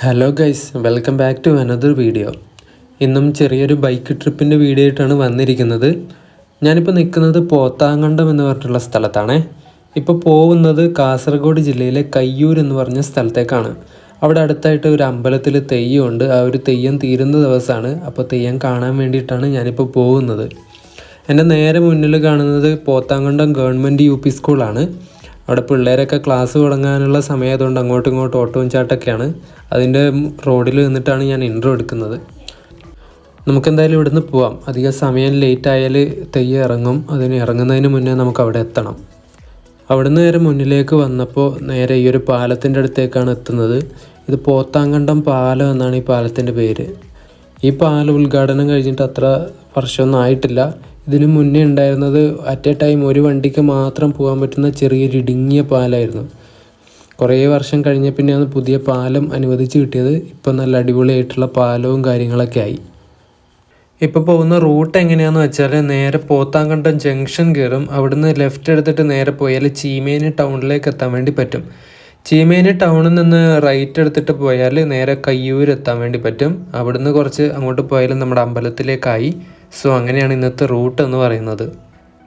Hello guys, welcome back to another video. ഇന്നും ചെറിയൊരു bike ട്രിപ്പിൻ്റെ video ആയിട്ടാണ് വന്നിരിക്കുന്നത്. ഞാനിപ്പോൾ നിൽക്കുന്നത് പോത്താങ്കണ്ടം എന്ന് പറഞ്ഞിട്ടുള്ള സ്ഥലത്താണ്. ഇപ്പോൾ പോകുന്നത് കാസർഗോഡ് ജില്ലയിലെ കയ്യൂർ എന്ന് പറഞ്ഞ സ്ഥലത്തേക്കാണ്. അവിടെ അടുത്തായിട്ട് ഒരു അമ്പലത്തിൽ തെയ്യമുണ്ട്. ആ ഒരു തെയ്യം തീരുന്ന ദിവസമാണ്. അപ്പോൾ തെയ്യം കാണാൻ വേണ്ടിയിട്ടാണ് ഞാനിപ്പോൾ പോകുന്നത്. എൻ്റെ നേരെ മുന്നിൽ കാണുന്നത് പോത്താങ്കണ്ടം ഗവൺമെൻറ് UP സ്കൂളാണ്. അവിടെ പിള്ളേരൊക്കെ ക്ലാസ് തുടങ്ങാനുള്ള സമയമായതുകൊണ്ട് അങ്ങോട്ടും ഇങ്ങോട്ടും ഓട്ടവും ചാട്ടൊക്കെയാണ്. അതിൻ്റെ റോഡിൽ നിന്നിട്ടാണ് ഞാൻ ഇൻട്രോ എടുക്കുന്നത്. നമുക്കെന്തായാലും ഇവിടുന്ന് പോവാം. അധികം സമയം ലേറ്റ് ആയാൽ തെയ്യം ഇറങ്ങും. അതിന് ഇറങ്ങുന്നതിന് മുന്നേ നമുക്ക് അവിടെ എത്തണം. അവിടുന്ന് നേരെ മുന്നിലേക്ക് വന്നപ്പോൾ നേരെ ഈ ഒരു പാലത്തിൻ്റെ അടുത്തേക്കാണ് എത്തുന്നത്. ഇത് പോത്താങ്കണ്ടം പാലം എന്നാണ് ഈ പാലത്തിൻ്റെ പേര്. ഈ പാലം ഉദ്ഘാടനം കഴിഞ്ഞിട്ട് അത്ര വർഷമൊന്നും ആയിട്ടില്ല. ഇതിന് മുന്നേ ഉണ്ടായിരുന്നത് അറ്റ് എ ടൈം ഒരു വണ്ടിക്ക് മാത്രം പോകാൻ പറ്റുന്ന ചെറിയൊരു ഇടുങ്ങിയ പാലമായിരുന്നു. കുറേ വർഷം കഴിഞ്ഞ പിന്നെയാണ് പുതിയ പാലം അനുവദിച്ച് കിട്ടിയത്. ഇപ്പം നല്ല അടിപൊളിയായിട്ടുള്ള പാലവും കാര്യങ്ങളൊക്കെ ആയി. ഇപ്പോൾ പോകുന്ന റൂട്ട് എങ്ങനെയാണെന്ന് വെച്ചാൽ നേരെ പോത്താങ്കണ്ടം ജംഗ്ഷൻ കയറും. അവിടുന്ന് ലെഫ്റ്റ് എടുത്തിട്ട് നേരെ പോയാൽ ചീമേനി ടൗണിലേക്ക് എത്താൻ വേണ്ടി പറ്റും. ചീമേനി ടൗണിൽ നിന്ന് റൈറ്റ് എടുത്തിട്ട് പോയാൽ നേരെ കയ്യൂർ എത്താൻ വേണ്ടി പറ്റും. അവിടുന്ന് കുറച്ച് അങ്ങോട്ട് പോയാലും നമ്മുടെ അമ്പലത്തിലേക്കായി. സോ അങ്ങനെയാണ് ഇന്നത്തെ റൂട്ട് എന്ന് പറയുന്നത്.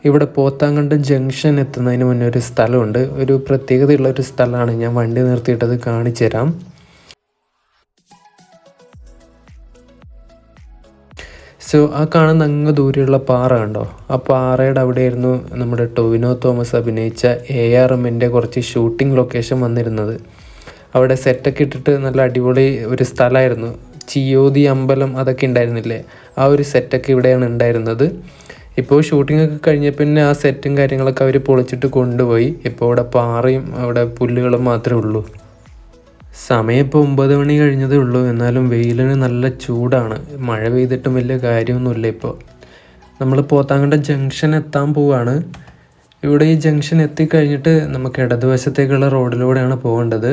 ഇവിടെ പോത്താങ്കണ്ടം ജംഗ്ഷൻ എത്തുന്നതിന് മുന്നേ ഒരു സ്ഥലമുണ്ട്. ഒരു പ്രത്യേകതയുള്ളൊരു സ്ഥലമാണ്. ഞാൻ വണ്ടി നിർത്തിയിട്ടത് കാണിച്ചു തരാം. സോ ആ കാണുന്ന അങ്ങ് ദൂരെയുള്ള പാറ കണ്ടോ? ആ പാറയുടെ അവിടെയായിരുന്നു നമ്മുടെ ടൊവിനോ തോമസ് അഭിനയിച്ച ARMൻ്റെ കുറച്ച് ഷൂട്ടിംഗ് ലൊക്കേഷൻ വന്നിരുന്നത്. അവിടെ സെറ്റൊക്കെ ഇട്ടിട്ട് നല്ല അടിപൊളി ഒരു സ്ഥലമായിരുന്നു. ചിയോതി അമ്പലം അതൊക്കെ ഉണ്ടായിരുന്നില്ലേ, ആ ഒരു സെറ്റൊക്കെ ഇവിടെയാണ് ഉണ്ടായിരുന്നത്. ഇപ്പോൾ ഷൂട്ടിംഗ് ഒക്കെ കഴിഞ്ഞ പിന്നെ ആ സെറ്റും കാര്യങ്ങളൊക്കെ അവർ പൊളിച്ചിട്ട് കൊണ്ടുപോയി. ഇപ്പോൾ അവിടെ പാറയും അവിടെ പുല്ലുകളും മാത്രമേ ഉള്ളൂ. സമയം ഇപ്പോൾ 9 മണി കഴിഞ്ഞതേ ഉള്ളൂ. എന്നാലും വെയിലിന് നല്ല ചൂടാണ്. മഴ പെയ്തിട്ടും വലിയ കാര്യമൊന്നുമില്ല. ഇപ്പോൾ നമ്മൾ പോത്താങ്കണ്ടം ജംഗ്ഷൻ എത്താൻ പോവുകയാണ്. ഇവിടെ ഈ ജംഗ്ഷൻ എത്തിക്കഴിഞ്ഞിട്ട് നമുക്ക് ഇടതുവശത്തേക്കുള്ള റോഡിലൂടെയാണ് പോകേണ്ടത്.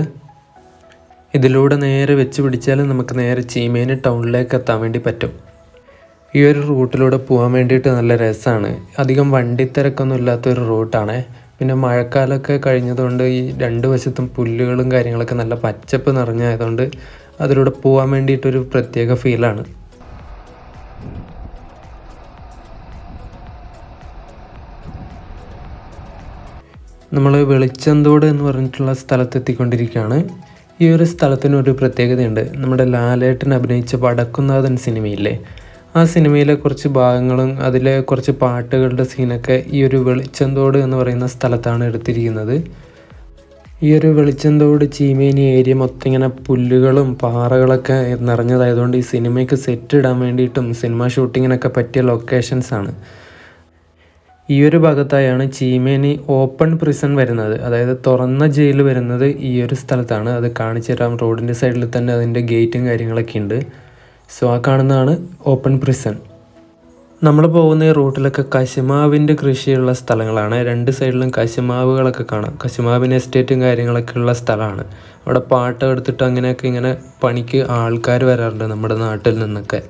ഇതിലൂടെ നേരെ വെച്ച് പിടിച്ചാൽ നമുക്ക് നേരെ ചീമേനി ടൗണിലേക്ക് എത്താൻ വേണ്ടി പറ്റും. ഈ ഒരു റൂട്ടിലൂടെ പോകാൻ വേണ്ടിയിട്ട് നല്ല രസമാണ്. അധികം വണ്ടിത്തിരക്കൊന്നും ഇല്ലാത്തൊരു റൂട്ടാണ്. പിന്നെ മഴക്കാലമൊക്കെ കഴിഞ്ഞതുകൊണ്ട് ഈ രണ്ട് വശത്തും പുല്ലുകളും കാര്യങ്ങളൊക്കെ നല്ല പച്ചപ്പ് നിറഞ്ഞായതുകൊണ്ട് അതിലൂടെ പോകാൻ വേണ്ടിയിട്ടൊരു പ്രത്യേക ഫീലാണ്. നമ്മൾ വെളിച്ചന്തോട് എന്ന് പറഞ്ഞിട്ടുള്ള സ്ഥലത്തെത്തിക്കൊണ്ടിരിക്കുകയാണ്. ഈ ഒരു സ്ഥലത്തിനൊരു പ്രത്യേകതയുണ്ട്. നമ്മുടെ ലാലേട്ടൻ അഭിനയിച്ച വടക്കുംനാഥൻ സിനിമയില്ലേ, ആ സിനിമയിലെ കുറച്ച് ഭാഗങ്ങളും അതിലെ കുറച്ച് പാട്ടുകളുടെ സീനൊക്കെ ഈ ഒരു വെളിച്ചന്തോട് എന്ന് പറയുന്ന സ്ഥലത്താണ് എടുത്തിരിക്കുന്നത്. ഈ ഒരു വെളിച്ചന്തോട് ചീമേനി ഏരിയ മൊത്തം ഇങ്ങനെ പുല്ലുകളും പാറകളൊക്കെ നിറഞ്ഞതായതുകൊണ്ട് ഈ സിനിമയ്ക്ക് സെറ്റ് ഇടാൻ വേണ്ടിയിട്ടും സിനിമ ഷൂട്ടിങ്ങിനൊക്കെ പറ്റിയ ലൊക്കേഷൻസാണ്. ഈ ഒരു ഭാഗത്തായാണ് ചീമേനി ഓപ്പൺ പ്രിസൺ വരുന്നത്. അതായത് തുറന്ന ജയിൽ വരുന്നത് ഈ ഒരു സ്ഥലത്താണ്. അത് കാണിച്ചു തരാം. റോഡിൻ്റെ സൈഡിൽ തന്നെ അതിൻ്റെ ഗേറ്റും കാര്യങ്ങളൊക്കെ ഉണ്ട്. സോ ആ കാണുന്നതാണ് ഓപ്പൺ പ്രിസൺ. നമ്മൾ പോകുന്ന ഈ റൂട്ടിലൊക്കെ കശുമാവിൻ്റെ കൃഷിയുള്ള സ്ഥലങ്ങളാണ്. രണ്ട് സൈഡിലും കശുമാവുകളൊക്കെ കാണാം. കശുമാവിന് എസ്റ്റേറ്റും കാര്യങ്ങളൊക്കെ ഉള്ള സ്ഥലമാണ്. അവിടെ പാട്ടം എടുത്തിട്ട് അങ്ങനെയൊക്കെ ഇങ്ങനെ പണിക്ക് ആൾക്കാർ വരാറുണ്ട് നമ്മുടെ നാട്ടിൽ നിന്നൊക്കെ.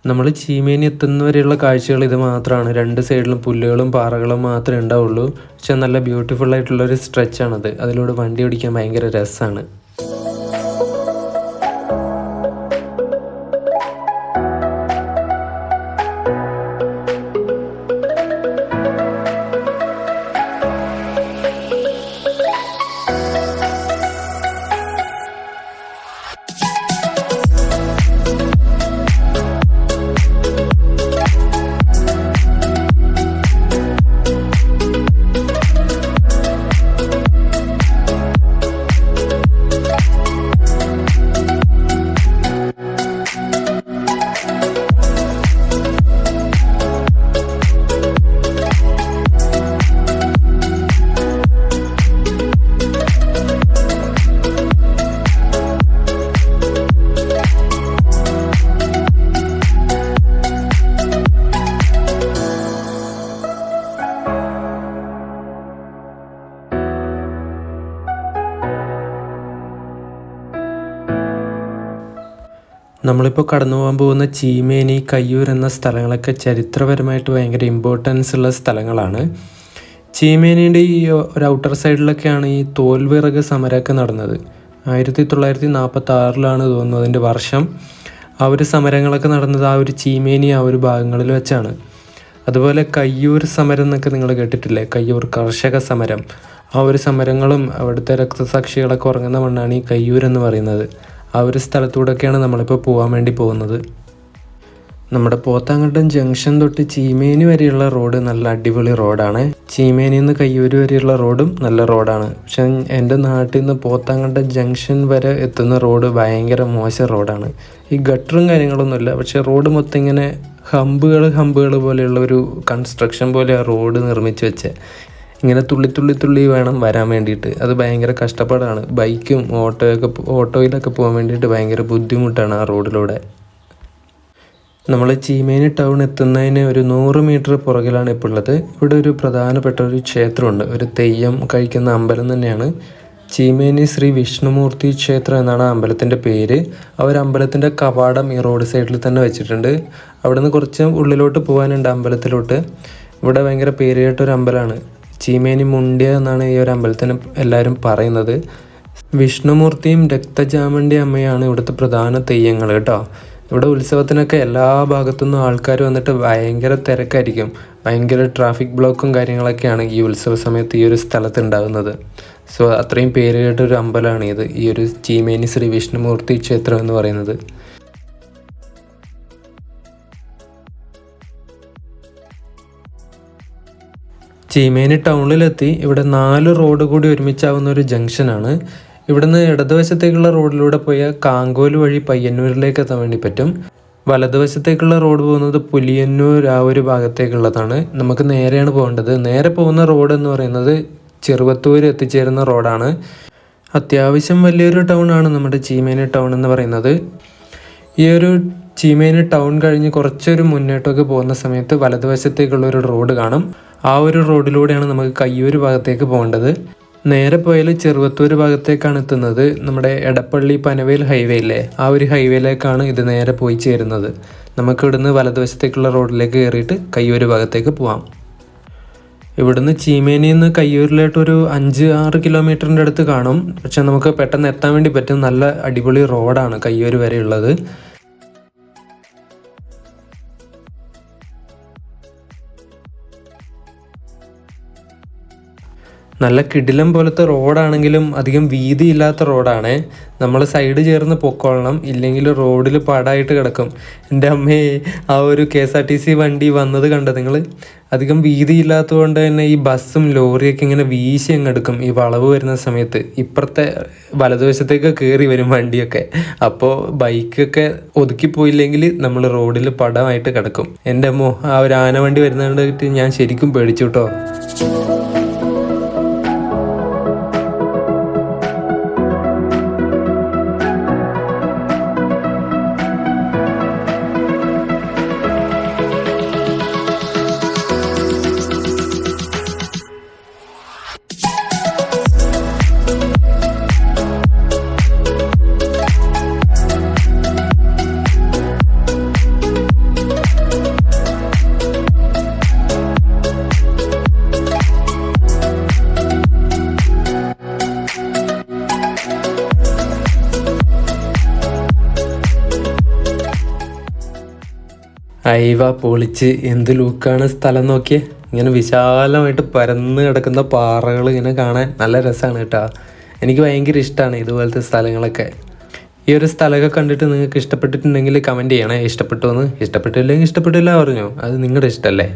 നമ്മൾ ചീമേനി എത്തുന്നവരെയുള്ള കാഴ്ചകൾ ഇത് മാത്രമാണ്. രണ്ട് സൈഡിലും പുല്ലുകളും പാറകളും മാത്രമേ ഉണ്ടാവുള്ളൂ. പക്ഷെ നല്ല ബ്യൂട്ടിഫുൾ ആയിട്ടുള്ളൊരു സ്ട്രെച്ചാണത്. അതിലൂടെ വണ്ടി ഓടിക്കാൻ ഭയങ്കര രസമാണ്. നമ്മളിപ്പോൾ കടന്നു പോകാൻ പോകുന്ന ചീമേനി, കയ്യൂർ എന്ന സ്ഥലങ്ങളൊക്കെ ചരിത്രപരമായിട്ട് ഭയങ്കര ഇമ്പോർട്ടൻസ് ഉള്ള സ്ഥലങ്ങളാണ്. ചീമേനിയുടെ ഈ ഒരു ഔട്ടർ സൈഡിലൊക്കെയാണ് ഈ തോൽവിറക് സമരമൊക്കെ നടന്നത്. 1946 തോന്നുന്നു അതിൻ്റെ വർഷം. ആ ഒരു സമരങ്ങളൊക്കെ നടന്നത് ആ ഒരു ചീമേനി ആ ഒരു ഭാഗങ്ങളിൽ വെച്ചാണ്. അതുപോലെ കയ്യൂർ സമരം എന്നൊക്കെ നിങ്ങൾ കേട്ടിട്ടില്ലേ? കയ്യൂർ കർഷക സമരം. ആ ഒരു സമരങ്ങളും അവിടുത്തെ രക്തസാക്ഷികളൊക്കെ ഉറങ്ങുന്ന മണ്ണാണ് ഈ കയ്യൂർ എന്ന് പറയുന്നത്. ആ ഒരു സ്ഥലത്തൂടെയൊക്കെയാണ് നമ്മളിപ്പോൾ പോകാൻ വേണ്ടി പോകുന്നത്. നമ്മുടെ പോത്താങ്കണ്ടം ജംഗ്ഷൻ തൊട്ട് ചീമേനി വരെയുള്ള റോഡ് നല്ല അടിപൊളി റോഡാണ്. ചീമേനിയിൽ നിന്ന് കയ്യൂർ വരെയുള്ള റോഡും നല്ല റോഡാണ്. പക്ഷെ എൻ്റെ നാട്ടിൽ നിന്ന് പോത്താങ്കണ്ടം ജംഗ്ഷൻ വരെ എത്തുന്ന റോഡ് ഭയങ്കര മോശം റോഡാണ്. ഈ ഗട്ടറും കാര്യങ്ങളൊന്നുമില്ല, പക്ഷെ റോഡ് മൊത്തം ഇങ്ങനെ ഹമ്പുകൾ പോലെയുള്ള ഒരു കൺസ്ട്രക്ഷൻ പോലെ ആ റോഡ് നിർമ്മിച്ച് വെച്ചേ. ഇങ്ങനെ തുള്ളി വേണം വരാൻ വേണ്ടിയിട്ട്. അത് ഭയങ്കര കഷ്ടപ്പാടാണ്. ബൈക്കും ഓട്ടോയിലൊക്കെ പോകാൻ വേണ്ടിയിട്ട് ഭയങ്കര ബുദ്ധിമുട്ടാണ് ആ റോഡിലൂടെ. നമ്മൾ ചീമേനി ടൗൺ എത്തുന്നതിന് ഒരു 100 മീറ്റർ പുറകിലാണ് ഇപ്പോൾ ഉള്ളത്. ഇവിടെ ഒരു പ്രധാനപ്പെട്ട ഒരു ക്ഷേത്രമുണ്ട്. ഒരു തെയ്യം കഴിക്കുന്ന അമ്പലം തന്നെയാണ്. ചീമേനി ശ്രീ വിഷ്ണുമൂർത്തി ക്ഷേത്രം എന്നാണ് അമ്പലത്തിൻ്റെ പേര്. ആ ഒരു അമ്പലത്തിൻ്റെ കവാടം ഈ റോഡ് സൈഡിൽ തന്നെ വെച്ചിട്ടുണ്ട്. അവിടെ നിന്ന് കുറച്ച് ഉള്ളിലോട്ട് പോകാനുണ്ട് അമ്പലത്തിലോട്ട്. ഇവിടെ ഭയങ്കര പേര് കേട്ടൊരു അമ്പലമാണ്. ചീമേനി മുണ്ട്യ എന്നാണ് ഈ ഒരു അമ്പലത്തിന് എല്ലാവരും പറയുന്നത്. വിഷ്ണുമൂർത്തിയും രക്തചാമണ്ടി അമ്മയാണ് ഇവിടുത്തെ പ്രധാന തെയ്യങ്ങൾ കേട്ടോ. ഇവിടെ ഉത്സവത്തിനൊക്കെ എല്ലാ ഭാഗത്തുനിന്നും ആൾക്കാർ വന്നിട്ട് ഭയങ്കര തിരക്കായിരിക്കും. ഭയങ്കര ട്രാഫിക് ബ്ലോക്കും കാര്യങ്ങളൊക്കെയാണ് ഈ ഉത്സവ സമയത്ത് ഈ ഒരു സ്ഥലത്ത് ഉണ്ടാകുന്നത്. സോ അത്രയും പേര് കേട്ടൊരു അമ്പലമാണ് ഇത്, ഈ ഒരു ചീമേനി ശ്രീ വിഷ്ണുമൂർത്തി ക്ഷേത്രം എന്ന് പറയുന്നത്. ചീമേനി ടൗണിലെത്തി. ഇവിടെ 4 റോഡ് കൂടി ഒരുമിച്ചാവുന്ന ഒരു ജംഗ്ഷനാണ്. ഇവിടുന്ന് ഇടതുവശത്തേക്കുള്ള റോഡിലൂടെ പോയാൽ കാങ്കോല് വഴി പയ്യന്നൂരിലേക്ക് എത്താൻ വേണ്ടി പറ്റും. വലതുവശത്തേക്കുള്ള റോഡ് പോകുന്നത് പുലിയന്നൂർ ആ ഒരു ഭാഗത്തേക്കുള്ളതാണ്. നമുക്ക് നേരെയാണ് പോകേണ്ടത്. നേരെ പോകുന്ന റോഡ് എന്ന് പറയുന്നത് ചെറുവത്തൂർ എത്തിച്ചേരുന്ന റോഡാണ്. അത്യാവശ്യം വലിയൊരു ടൗൺ ആണ് നമ്മുടെ ചീമേനി ടൗൺ എന്ന് പറയുന്നത്. ഈ ഒരു ചീമേനി ടൗൺ കഴിഞ്ഞ് കുറച്ചൊരു മുന്നോട്ടൊക്കെ പോകുന്ന സമയത്ത് വലതുവശത്തേക്കുള്ള ഒരു റോഡ് കാണും. ആ ഒരു റോഡിലൂടെയാണ് നമുക്ക് കയ്യൂർ ഭാഗത്തേക്ക് പോകേണ്ടത്. നേരെ പോയാൽ ചെറുവത്തൂർ ഭാഗത്തേക്കാണ് എത്തുന്നത്. നമ്മുടെ എടപ്പള്ളി പനവേൽ ഹൈവേ ഇല്ലേ, ആ ഒരു ഹൈവേയിലേക്കാണ് ഇത് നേരെ പോയി ചേരുന്നത്. നമുക്ക് ഇവിടുന്ന് വലതുവശത്തേക്കുള്ള റോഡിലേക്ക് കയറിയിട്ട് കയ്യൂർ ഭാഗത്തേക്ക് പോവാം. ഇവിടുന്ന് ചീമേനിയിൽ നിന്ന് കയ്യൂരിലോട്ടൊരു 5-6 കിലോമീറ്ററിൻ്റെ അടുത്ത് കാണും. പക്ഷെ നമുക്ക് പെട്ടെന്ന് എത്താൻ വേണ്ടി പറ്റും. നല്ല അടിപൊളി റോഡാണ് കയ്യൂർ വരെ ഉള്ളത്. നല്ല കിടിലം പോലത്തെ റോഡാണെങ്കിലും അധികം വീതിയില്ലാത്ത റോഡാണ്. നമ്മൾ സൈഡ് ചേർന്ന് പൊക്കോളണം, ഇല്ലെങ്കിൽ റോഡിൽ പാടായിട്ട് കിടക്കും. എൻ്റെ അമ്മേ, ആ ഒരു KSRTC വണ്ടി വന്നത് കണ്ടോ നിങ്ങൾ? അധികം വീതിയില്ലാത്തത് കൊണ്ട് തന്നെ ഈ ബസ്സും ലോറിയൊക്കെ ഇങ്ങനെ വീശി അങ്ങെടുക്കും ഈ വളവ് വരുന്ന സമയത്ത്. ഇപ്പുറത്തെ വലതുവശത്തേക്ക് കയറി വരും വണ്ടിയൊക്കെ. അപ്പോൾ ബൈക്കൊക്കെ ഒതുക്കിപ്പോയില്ലെങ്കിൽ നമ്മൾ റോഡിൽ പടമായിട്ട് കിടക്കും. എൻ്റെ അമ്മോ, ആ ഒരു ആന വണ്ടി വരുന്നതുകൊണ്ട് ഞാൻ ശരിക്കും പേടിച്ചു കേട്ടോ. അയവ പൊളിച്ച്, എന്ത് ലുക്കാണ് സ്ഥലം നോക്കിയേ. ഇങ്ങനെ വിശാലമായിട്ട് പരന്ന് കിടക്കുന്ന പാറകൾ ഇങ്ങനെ കാണാൻ നല്ല രസമാണ് കേട്ടോ. എനിക്ക് ഭയങ്കര ഇഷ്ടമാണ് ഇതുപോലത്തെ സ്ഥലങ്ങളൊക്കെ. ഈ ഒരു സ്ഥലമൊക്കെ കണ്ടിട്ട് നിങ്ങൾക്ക് ഇഷ്ടപ്പെട്ടിട്ടുണ്ടെങ്കിൽ കമൻറ്റ് ചെയ്യണേ. ഇഷ്ടപ്പെട്ടു എന്ന്. ഇഷ്ടപ്പെട്ടില്ലെങ്കിൽ ഇഷ്ടപ്പെട്ടില്ല പറഞ്ഞു, അത് നിങ്ങളുടെ ഇഷ്ടമല്ലേ.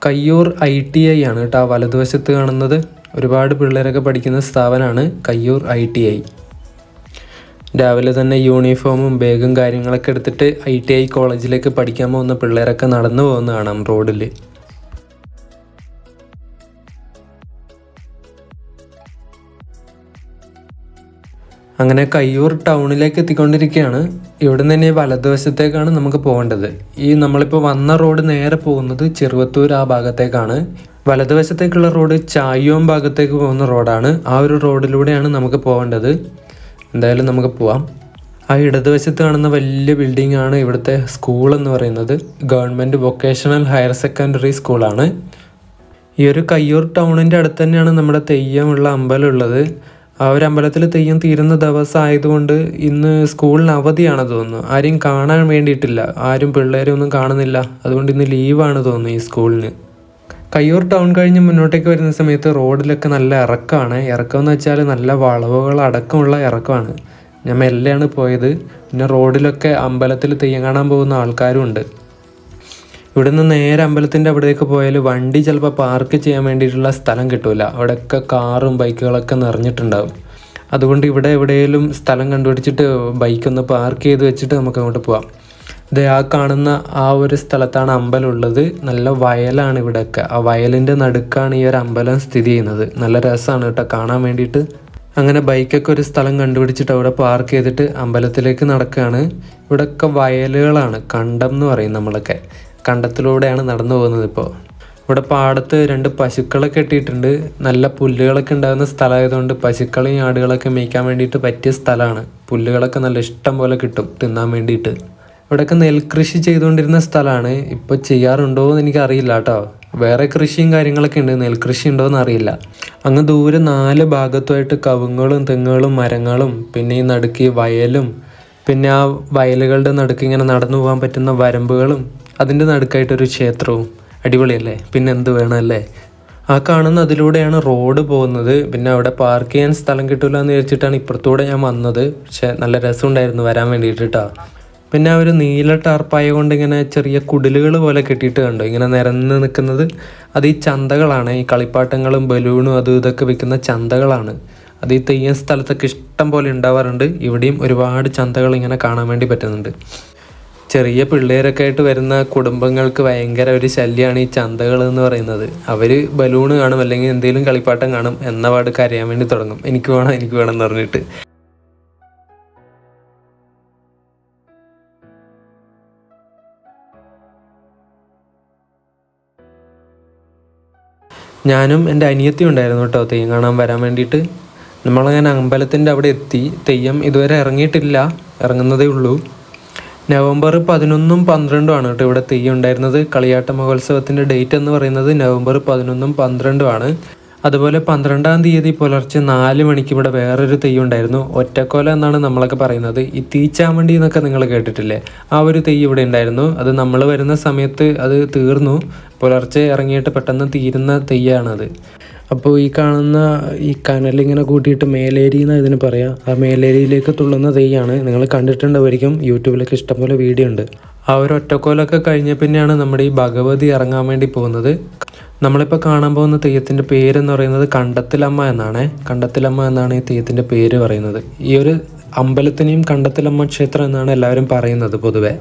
കയ്യൂർ ITI ആണ് കേട്ടോ വലതുവശത്ത് കാണുന്നത്. ഒരുപാട് പിള്ളേരൊക്കെ പഠിക്കുന്ന സ്ഥാപനമാണ് കയ്യൂർ ITI. രാവിലെ തന്നെ യൂണിഫോമും ബാഗും കാര്യങ്ങളൊക്കെ എടുത്തിട്ട് ITI കോളേജിലേക്ക് പഠിക്കാൻ പോകുന്ന പിള്ളേരൊക്കെ നടന്നു പോകുന്ന കാണാം റോഡിൽ. അങ്ങനെ കയ്യൂർ ടൗണിലേക്ക് എത്തിക്കൊണ്ടിരിക്കുകയാണ്. ഇവിടെ നിന്ന് തന്നെ വലതുവശത്തേക്കാണ് നമുക്ക് പോകേണ്ടത്. ഈ നമ്മളിപ്പോൾ വന്ന റോഡ് നേരെ പോകുന്നത് ചെറുവത്തൂർ ആ ഭാഗത്തേക്കാണ്. വലതുവശത്തേക്കുള്ള റോഡ് ചായോം ഭാഗത്തേക്ക് പോകുന്ന റോഡാണ്. ആ ഒരു റോഡിലൂടെയാണ് നമുക്ക് പോകേണ്ടത്. എന്തായാലും നമുക്ക് പോവാം. ആ ഇടതുവശത്ത് കാണുന്ന വലിയ ബിൽഡിംഗ് ആണ് ഇവിടുത്തെ സ്കൂൾ എന്ന് പറയുന്നത്. ഗവൺമെൻറ് വൊക്കേഷണൽ ഹയർ സെക്കൻഡറി സ്കൂളാണ്. ഈ ഒരു കയ്യൂർ ടൗണിൻ്റെ അടുത്ത് തന്നെയാണ് നമ്മുടെ തെയ്യമുള്ള അമ്പലം ഉള്ളത്. ആ ഒരു അമ്പലത്തിൽ തെയ്യം തീരുന്ന ദിവസം ആയതുകൊണ്ട് ഇന്ന് സ്കൂളിന് അവധിയാണ് തോന്നുന്നു. ആരെയും കാണാൻ വേണ്ടിയിട്ടില്ല, ആരും പിള്ളേരും ഒന്നും കാണുന്നില്ല. അതുകൊണ്ട് ഇന്ന് ലീവാണ് തോന്നുന്നു ഈ സ്കൂളിന്. കയ്യൂർ ടൗൺ കഴിഞ്ഞ് മുന്നോട്ടേക്ക് വരുന്ന സമയത്ത് റോഡിലൊക്കെ നല്ല ഇറക്കമാണ്. ഇറക്കം എന്ന് വെച്ചാൽ നല്ല വളവുകൾ അടക്കമുള്ള ഇറക്കമാണ്. ഞാൻ മെല്ലെയാണ് പോയത്. പിന്നെ റോഡിലൊക്കെ അമ്പലത്തിൽ തെയ്യം കാണാൻ പോകുന്ന ആൾക്കാരും ഉണ്ട്. ഇവിടെ നിന്ന് നേരെ അമ്പലത്തിൻ്റെ അവിടേക്ക് പോയാൽ വണ്ടി ചിലപ്പോൾ പാർക്ക് ചെയ്യാൻ വേണ്ടിയിട്ടുള്ള സ്ഥലം കിട്ടില്ല. അവിടെയൊക്കെ കാറും ബൈക്കുകളൊക്കെ നിറഞ്ഞിട്ടുണ്ടാകും. അതുകൊണ്ട് ഇവിടെ എവിടെയെങ്കിലും സ്ഥലം കണ്ടുപിടിച്ചിട്ട് ബൈക്കൊന്ന് പാർക്ക് ചെയ്ത് വെച്ചിട്ട് നമുക്ക് അങ്ങോട്ട് പോവാം. ഇത് ആ കാണുന്ന ആ ഒരു സ്ഥലത്താണ് അമ്പലം ഉള്ളത്. നല്ല വയലാണ് ഇവിടെയൊക്കെ. ആ വയലിൻ്റെ നടുക്കാണ് ഈ ഒരു അമ്പലം സ്ഥിതി ചെയ്യുന്നത്. നല്ല രസമാണ് കേട്ടോ കാണാൻ വേണ്ടിയിട്ട്. അങ്ങനെ ബൈക്കൊക്കെ ഒരു സ്ഥലം കണ്ടുപിടിച്ചിട്ട് അവിടെ പാർക്ക് ചെയ്തിട്ട് അമ്പലത്തിലേക്ക് നടക്കുകയാണ്. ഇവിടെയൊക്കെ വയലുകളാണ്, കണ്ടം എന്ന് പറയും നമ്മളൊക്കെ. കണ്ടത്തിലൂടെയാണ് നടന്നു പോകുന്നത്. ഇവിടെ പാടത്ത് 2 പശുക്കളെ കെട്ടിയിട്ടുണ്ട്. നല്ല പുല്ലുകളൊക്കെ ഉണ്ടാകുന്ന സ്ഥലമായതുകൊണ്ട് പശുക്കളെയും ആടുകളൊക്കെ മേയ്ക്കാൻ വേണ്ടിയിട്ട് പറ്റിയ സ്ഥലമാണ്. പുല്ലുകളൊക്കെ നല്ല ഇഷ്ടം പോലെ കിട്ടും തിന്നാൻ വേണ്ടിയിട്ട്. ഇവിടെയൊക്കെ നെൽകൃഷി ചെയ്തുകൊണ്ടിരുന്ന സ്ഥലമാണ്. ഇപ്പോൾ ചെയ്യാറുണ്ടോ എന്ന് എനിക്കറിയില്ല കേട്ടോ. വേറെ കൃഷിയും കാര്യങ്ങളൊക്കെ ഉണ്ട്, നെൽകൃഷി ഉണ്ടോ എന്ന് അറിയില്ല. അങ്ങ് ദൂരെ 4 ഭാഗത്തുമായിട്ട് കവുങ്ങുകളും തെങ്ങുകളും മരങ്ങളും പിന്നെ ഈ നടുക്ക് വയലും പിന്നെ ആ വയലുകളുടെ നടുക്ക് ഇങ്ങനെ നടന്നു പോകാൻ പറ്റുന്ന വരമ്പുകളും അതിൻ്റെ നടുക്കായിട്ടൊരു ക്ഷേത്രവും. അടിപൊളിയല്ലേ? പിന്നെ എന്ത് വേണമല്ലേ? ആ കാണുന്ന അതിലൂടെയാണ് റോഡ് പോകുന്നത്. പിന്നെ അവിടെ പാർക്ക് ചെയ്യാൻ സ്ഥലം കിട്ടില്ല എന്ന് വിചാരിച്ചിട്ടാണ് ഇപ്പുറത്തൂടെ ഞാൻ വന്നത്. പക്ഷേ നല്ല രസമുണ്ടായിരുന്നു വരാൻ വേണ്ടിയിട്ട് കേട്ടോ. പിന്നെ ഒരു നീല ടാർപ്പായ കൊണ്ട് ഇങ്ങനെ ചെറിയ കുടിലുകൾ പോലെ കെട്ടിയിട്ട് കണ്ടോ ഇങ്ങനെ നിരന്ന് നിൽക്കുന്നത്. അത് ഈ ചന്തകളാണ്. ഈ കളിപ്പാട്ടങ്ങളും ബലൂണും അതും ഇതൊക്കെ വിൽക്കുന്ന ചന്തകളാണ്. അത് ഈ തെയ്യം സ്ഥലത്തൊക്കെ ഇഷ്ടം പോലെ ഉണ്ടാവാറുണ്ട്. ഇവിടെയും ഒരുപാട് ചന്തകൾ ഇങ്ങനെ കാണാൻ വേണ്ടി പറ്റുന്നുണ്ട്. ചെറിയ പിള്ളേരൊക്കെ ആയിട്ട് വരുന്ന കുടുംബങ്ങൾക്ക് ഭയങ്കര ഒരു ശല്യമാണ് ഈ ചന്തകൾ എന്ന് പറയുന്നത്. അവർ ബലൂണ് കാണും അല്ലെങ്കിൽ എന്തെങ്കിലും കളിപ്പാട്ടം കാണും, എന്ന പാട് കരയാൻ വേണ്ടി തുടങ്ങും. എനിക്ക് വേണം എന്ന് പറഞ്ഞിട്ട്. ഞാനും എൻ്റെ അനിയത്തിയും ഉണ്ടായിരുന്നു കേട്ടോ തെയ്യം കാണാൻ വരാൻ വേണ്ടിയിട്ട്. നമ്മളങ്ങനെ അമ്പലത്തിൻ്റെ അവിടെ എത്തി. തെയ്യം ഇതുവരെ ഇറങ്ങിയിട്ടില്ല, ഇറങ്ങുന്നതേ ഉള്ളൂ. നവംബർ 11ഉം 12ഉം ആണ് കേട്ടോ ഇവിടെ തെയ്യം ഉണ്ടായിരുന്നത്. കളിയാട്ട മഹോത്സവത്തിൻ്റെ ഡേറ്റ് എന്ന് പറയുന്നത് നവംബർ 11ഉം 12ഉം ആണ്. അതുപോലെ 12-ാം തീയതി പുലർച്ചെ 4 മണിക്ക് ഇവിടെ വേറൊരു തെയ്യം ഉണ്ടായിരുന്നു. ഒറ്റക്കോല എന്നാണ് നമ്മളൊക്കെ പറയുന്നത്. ഈ തീച്ചാമണ്ടി എന്നൊക്കെ നിങ്ങൾ കേട്ടിട്ടില്ലേ? ആ ഒരു തെയ്യം ഇവിടെ ഉണ്ടായിരുന്നു. അത് നമ്മൾ വരുന്ന സമയത്ത് അത് തീർന്നു. പുലർച്ചെ ഇറങ്ങിയിട്ട് പെട്ടെന്ന് തീരുന്ന തെയ്യമാണത്. അപ്പോൾ ഈ കാണുന്ന ഈ കനലിങ്ങനെ കൂട്ടിയിട്ട് മേലേരി എന്ന് ഇതിന് പറയാം. ആ മേലേരിയിലേക്ക് തുള്ളുന്ന തെയ്യമാണ്. നിങ്ങൾ കണ്ടിട്ടുണ്ടാവുമായിരിക്കും, യൂട്യൂബിലൊക്കെ ഇഷ്ടംപോലെ വീഡിയോ ഉണ്ട്. ആ ഒരു ഒറ്റക്കോലൊക്കെ കഴിഞ്ഞ പിന്നെയാണ് നമ്മുടെ ഈ ഭഗവതി ഇറങ്ങാൻ വേണ്ടി പോകുന്നത്. നമ്മളിപ്പോൾ കാണാൻ പോകുന്ന തെയ്യത്തിൻ്റെ പേരെന്ന് പറയുന്നത് കണ്ടത്തിലമ്മ എന്നാണ്. കണ്ടത്തിലമ്മ എന്നാണ് ഈ തെയ്യത്തിൻ്റെ പേര് പറയുന്നത്. ഈ ഒരു അമ്പലത്തിനെയും കണ്ടത്തിലമ്മ ക്ഷേത്രം എന്നാണ് എല്ലാവരും പറയുന്നത് പൊതുവെ.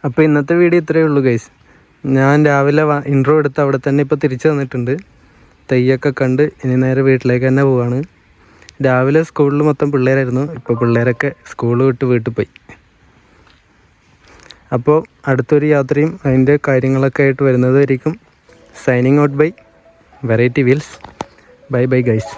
അപ്പോൾ ഇന്നത്തെ വീഡിയോ ഇത്രയേ ഉള്ളൂ ഗൈസ്. ഞാൻ രാവിലെ ഇൻട്രോ എടുത്ത് അവിടെ തന്നെ ഇപ്പോൾ തിരിച്ചു വന്നിട്ടുണ്ട്. തെയ്യൊക്കെ കണ്ട് ഇനി നേരെ വീട്ടിലേക്ക് തന്നെ പോവാണ്. രാവിലെ സ്കൂളിൽ മൊത്തം പിള്ളേരായിരുന്നു. ഇപ്പോൾ പിള്ളേരൊക്കെ സ്കൂൾ വിട്ട് വീട്ടിൽ പോയി. അപ്പോൾ അടുത്തൊരു യാത്രയും അതിൻ്റെ കാര്യങ്ങളൊക്കെ ആയിട്ട് വരുന്നതായിരിക്കും. Signing out by variety wheels. Bye bye guys.